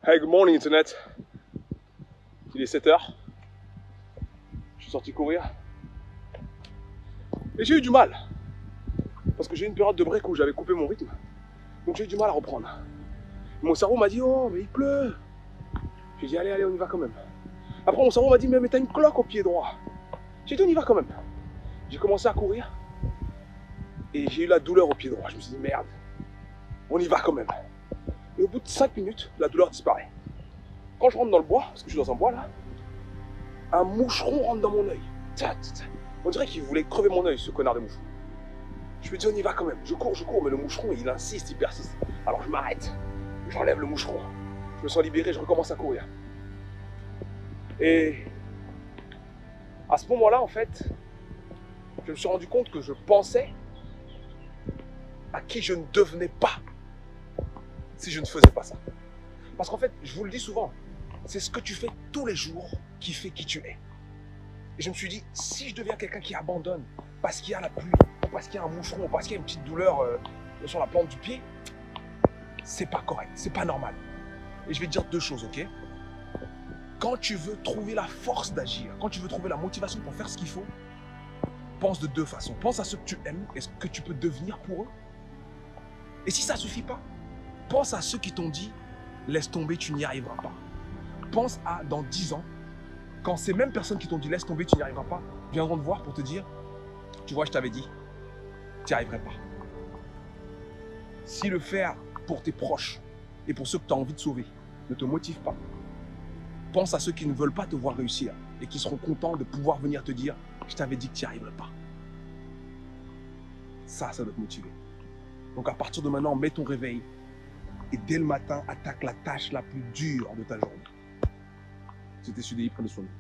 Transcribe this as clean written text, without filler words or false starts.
Hey, good morning internet. Il est 7 h. Je suis sorti courir. Et j'ai eu du mal. Parce que j'ai eu une période de break où j'avais coupé mon rythme. Donc j'ai eu du mal à reprendre. Mon cerveau m'a dit, oh mais il pleut. J'ai dit, allez, on y va quand même. Après mon cerveau m'a dit, mais t'as une cloque au pied droit. J'ai dit, on y va quand même. J'ai commencé à courir. Et j'ai eu la douleur au pied droit. Je me suis dit, merde, on y va quand même. Et au bout de 5 minutes, la douleur disparaît. Quand je rentre dans le bois, parce que je suis dans un bois là, un moucheron rentre dans mon œil. On dirait qu'il voulait crever mon œil, ce connard de moucheron. Je me dis, on y va quand même. Je cours, mais le moucheron, il insiste, il persiste. Alors je m'arrête, j'enlève le moucheron. Je me sens libéré, je recommence à courir. Et à ce moment-là, en fait, je me suis rendu compte que je pensais à qui je ne devenais pas si je ne faisais pas ça. Parce qu'en fait, je vous le dis souvent, c'est ce que tu fais tous les jours qui fait qui tu es. Et je me suis dit, si je deviens quelqu'un qui abandonne parce qu'il y a la pluie, ou parce qu'il y a un moucheron, ou parce qu'il y a une petite douleur sur la plante du pied, c'est pas correct, c'est pas normal. Et je vais te dire deux choses, ok? Quand tu veux trouver la force d'agir, quand tu veux trouver la motivation pour faire ce qu'il faut, pense de deux façons. Pense à ceux que tu aimes et ce que tu peux devenir pour eux. Et si ça ne suffit pas, pense à ceux qui t'ont dit, laisse tomber, tu n'y arriveras pas. Pense à dans 10 ans, quand ces mêmes personnes qui t'ont dit, laisse tomber, tu n'y arriveras pas, viendront te voir pour te dire, tu vois, je t'avais dit, tu n'y arriverais pas. Si le faire pour tes proches et pour ceux que tu as envie de sauver ne te motive pas, pense à ceux qui ne veulent pas te voir réussir et qui seront contents de pouvoir venir te dire, je t'avais dit que tu n'y arriverais pas. Ça doit te motiver. Donc à partir de maintenant, mets ton réveil et dès le matin, attaque la tâche la plus dure de ta journée. C'était Sudei, prenez soin de vous.